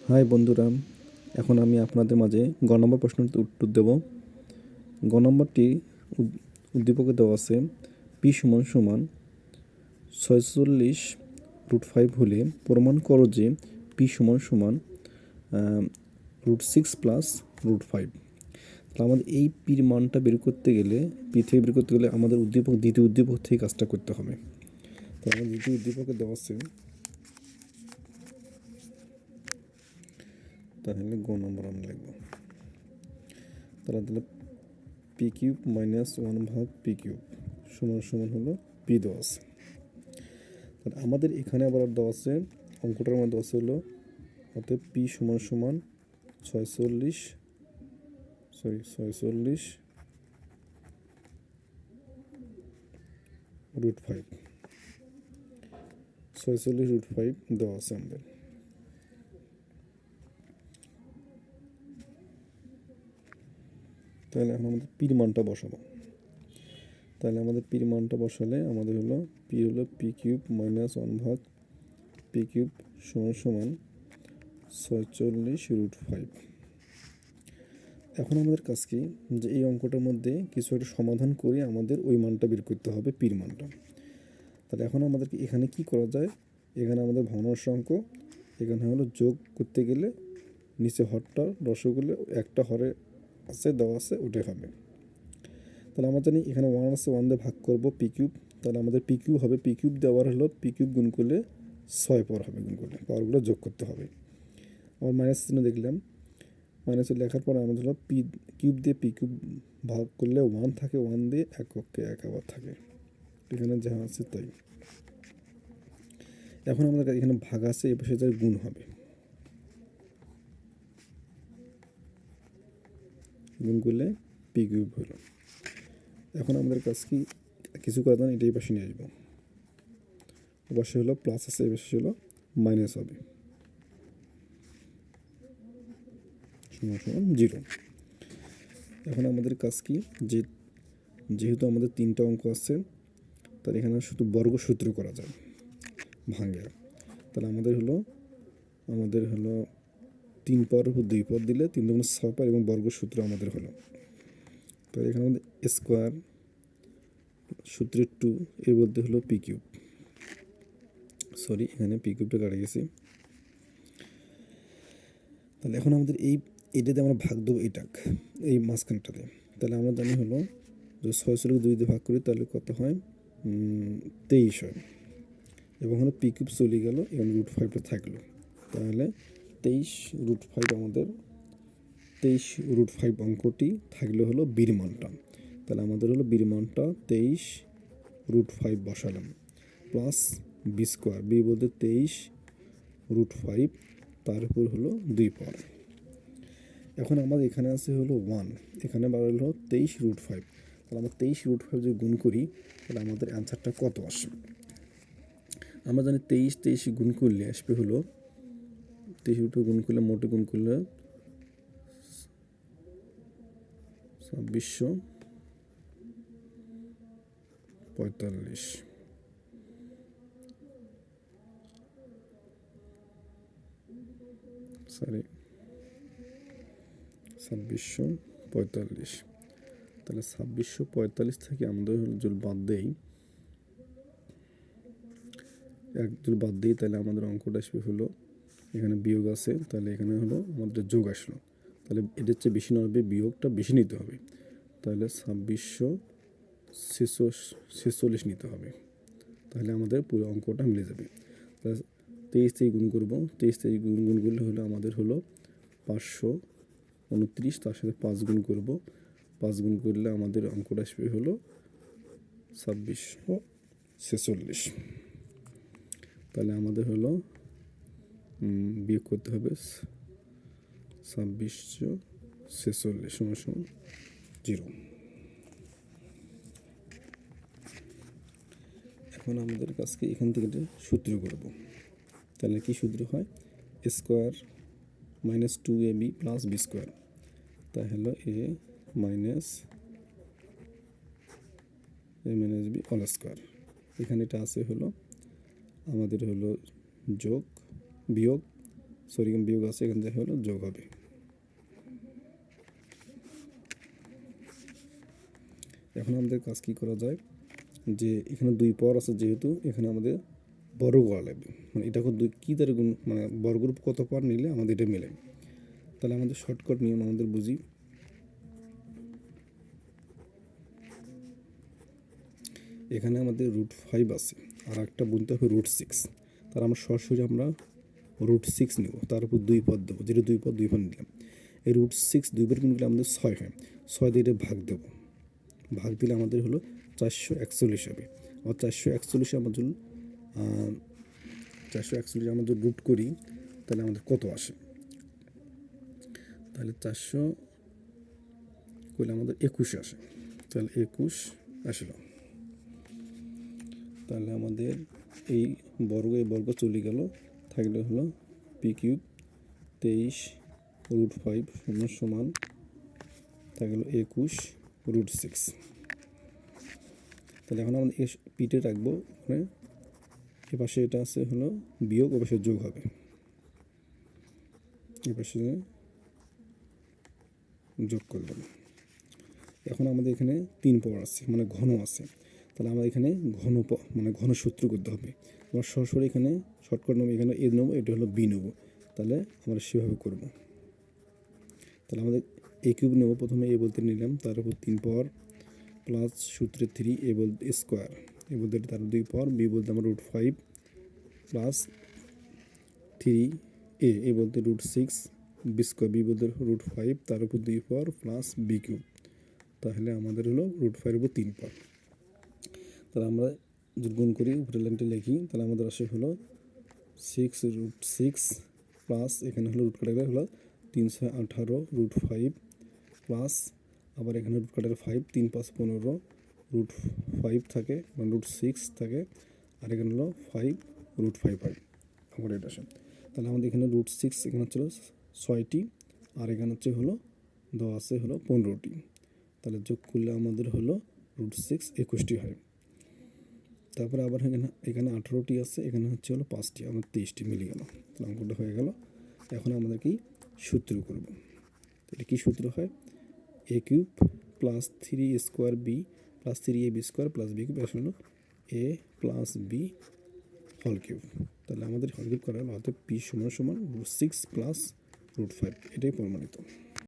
High বন্ধুরা, এখন আমি আপনাদের মাঝে গ নম্বর প্রশ্নটির উত্তর দেব। গ নম্বরটি উদ্দীপকে দেওয়া আছে পি সমান সমান 46√5 হলে প্রমাণ করো যে পি সমান সমান √6 প্লাস √5। তাহলে আমাদের এই পির মানটা বের করতে গেলে আমাদের দ্বিতীয় উদ্দীপক থেকে কাজটা করতে হবে। তাহলে আমাদের দ্বিতীয় উদ্দীপকে দেওয়া আছে, তাহলে গ নম্বর আমরা লিখব। তাহলে P cube minus 1 P cube সমান সমান হলো পি দেওয়া আছে। আমাদের এখানে আবার দেওয়া আছে, অঙ্কটার মধ্যে দেওয়া আছে হলো অতএব পি সমান সমান 46√5 দেওয়া আছে আমাদের। তাহলে এখন আমাদের পির মানটা বসাবো। তাহলে আমাদের পির মানটা বসালে আমাদের হলো P cube minus 1 P cube সমান সমান 46√5। এখন আমাদের কাজ কি, যে এই অঙ্কটার মধ্যে কিছু একটা সমাধান করে আমাদের ওই মানটা বের করতে হবে, পির মানটা। তাহলে এখন আমাদেরকে এখানে কি করা যায়, এখানে আমাদের ভগ্নাংশ অঙ্ক, এখানে হলো যোগ করতে গেলে নিচে হরটা রসগুলো একটা হরে আছে দেওয়া আছে ওটাই হবে। তাহলে আমরা জানি এখানে 1 আছে, 1 দিয়ে ভাগ করবো পি কিউব। তাহলে আমাদের পি কিউব হবে, পি কিউব দেওয়ার হলো পি কিউব গুণ করলে 6 পাওয়ার হবে, গুণ করলে পাওয়ারগুলো যোগ করতে হবে। আবার মাইনাস চিহ্ন দেখলাম, মাইনাসে লেখার পর আমাদের হলো পি কিউব দিয়ে পি কিউব ভাগ করলে 1 থাকে, 1 দিয়ে এককে 1 আবার থাকে, এখানে যা আছে তাই। এখন আমাদের এখানে ভাগ আছে, এ পাশে যার গুণ হবে, গুণ করলে পি কিউব হলো। এখন আমাদের কাজ কি, কিছু করা যায় না, এটাই পাশে নিয়ে আসবো। অবশ্যই হলো প্লাস আছে, এ পাশে হলো মাইনাস হবে, সমান সমান 0। এখন আমাদের কাজ কি, যেহেতু আমাদের 3টা অঙ্ক আছে, তাহলে এখানে শুধু বর্গসূত্র করা যায় ভাঙে। তাহলে আমাদের হলো 3 পাওয়ার উপর 2 পদ দিলে 3 দুগুণে 6 পাওয়ার এবং বর্গসূত্র আমাদের হলো। তাহলে এখানে আমাদের স্কোয়ার সূত্রের 2 এর মধ্যে হলো পি কিউব, এখানে পি কিউবটা কাটে গেছি। তাহলে এখন আমাদের এইটাতে আমরা ভাগ দেবো, এই মাঝখানটাতে। তাহলে আমরা জানি হলো যে 6 2 দিয়ে ভাগ করি তাহলে কত হয়, 23 হয়। এবং হলো পি কিউব চলে গেল এবং √5টা থাকলো। তাহলে 23√5 আমাদের 23√5 অঙ্কটি থাকলে হলো বীর মানটা। তাহলে আমাদের হলো বীর মানটা 23√5 বসালাম, প্লাস বি স্কোয়ার, বি বলতে 23√5, তার উপর হলো 2 পাওয়ার। এখন আমাদের এখানে আছে হলো 1, এখানে বাড়ালো হলো 23√5। তাহলে আমরা 23√5 যদি গুণ করি তাহলে আমাদের অ্যান্সারটা কত আসবে। আমরা জানি 23 গুণ করলে আসবে হলো 23 গুণ করলে মোটে গুণ করলে 2645, তাহলে 2645 থেকে আমাদের যদি বাদ দেই, তাহলে আমাদের অঙ্কটা আসবে হলো, এখানে বিয়োগ আছে তাহলে এখানে হলো আমাদের যোগ আসলো। তাহলে এটার চেয়ে বেশি নেবে, বিয়োগটা বেশি নিতে হবে, তাহলে 2646 নিতে হবে। তাহলে আমাদের পুরো অঙ্কটা মিলে যাবে। তাহলে 23 গুণ করবো, 23 গুণ করলে হলো আমাদের হলো 529, তার সাথে 5 গুণ করবো, 5 গুণ করলে আমাদের অঙ্কটা আসবে হলো 2646। তাহলে আমাদের হলো বিয়োগ করতে হবে 2646 সমান 0। এখন আমাদের কাছকে এখান থেকে সূত্র করব। তাহলে কি সূত্র হয়, square minus 2ab plus B square, তাই হলো A minus B all square. এখানে এটা আছে হলো আমাদের হলো যোগ বিয়োগ সরি এখানে বিয়োগ আছে, এখান থেকে হলো যোগ হবে। এখন আমাদের কাজ কী করা যায়, যে এখানে 2 পাওয়ার আছে যেহেতু এখানে আমাদের বর্গ করা লাগবে, মানে এটাকে 2 কী দ্বারা গুণ, মানে বর্গের কত পাওয়ার নিলে আমাদের এটা মেলে। তাহলে আমাদের শর্টকাট নিয়ম আমাদের বুঝি, এখানে আমাদের √5 আছে আর একটা গুনতে হবে √6, তার আমরা সরাসরি আমরা √6 নেব, তার উপর 2 পদ দেবো, যেটা 2 পদ নিলাম। এই √6 2বার গুণ করলে আমাদের 6 হয়, 6 দিয়ে এটা ভাগ দেবো, ভাগ দিলে আমাদের হলো 441 হবে। আর 441 আমাদের 441 আমাদের রুট করি, তাহলে আমাদের কত আসে, তাহলে 400 করলে আমাদের 21 আসে, তাহলে 21 আসলো। তাহলে আমাদের এই বর্গ চলে গেল, থাকলে হলো p³ 23√5 সমান থাকলো 21 √6। তাহলে এখন আমাদের পিঠে রাখবো, মানে এ পাশে এটা আছে হলো বিয়োগ, ও পাশে যোগ হবে, এ পাশে যোগ করলাম। এখন আমাদের এখানে 3 পাওয়ার আছে, মানে ঘন আছে, তাহলে আমরা এখানে মানে ঘন সূত্র করতে হবে। আমরা সরাসরি এখানে শর্টকাট নেবো, এখানে এ নেবো, এটা হলো বি নেবো, তাহলে আমরা সেভাবে করব। তাহলে আমাদের a³ নেবো, প্রথমে এ বলতে নিলাম, তার উপর 3 পাওয়ার প্লাস সূত্রে 3 এ বলতে স্কোয়ার, এ বলতে তার 2 পাওয়ার, বি বলতে আমরা √5 প্লাস 3 এ বলতে √6 বি স্কোয়ার, বি বলতে √5 তার উপর 2 পাওয়ার প্লাস b³, তাহলে আমাদের হলো √5 উপর 3 পাওয়ার। তাহলে আমরা যদি গুণ করি উপরের লাইনটা লিখি, তাহলে আমাদের আসে হলো 6√6 প্লাস এখানে হলো রুট কাটারে হলো 318 √5 প্লাস আবার এখানে রুট কাটারে 5, 3 5 15 √5 থাকে, মানে √6 থাকে, আর এখানে হলো 5 √5 হয়, আবার এটা আসে। তাহলে আমাদের এখানে √6 এখানে হচ্ছিল 6টি, আর এখানে হচ্ছে হলো দেওয়া আছে হলো 15টি, তাহলে যোগ করলে আমাদের হলো √6 21টি হয়। তারপরে আবার এখানে 18টি আছে, এখানে হচ্ছে হলো 5টি, আমার 23টি মিলে গেল, তাহলে অঙ্কটা হয়ে গেল। এখন আমাদের কি সূত্র করব, এটা কি সূত্র হয়, a³ plus 3a² plus 3ab² plus b³ আসলে a plus b whole cube. তাহলে আমাদের হোল কিউব করা হলো, অর্থাৎ p = √6 প্লাস √5, এটাই প্রমাণিত।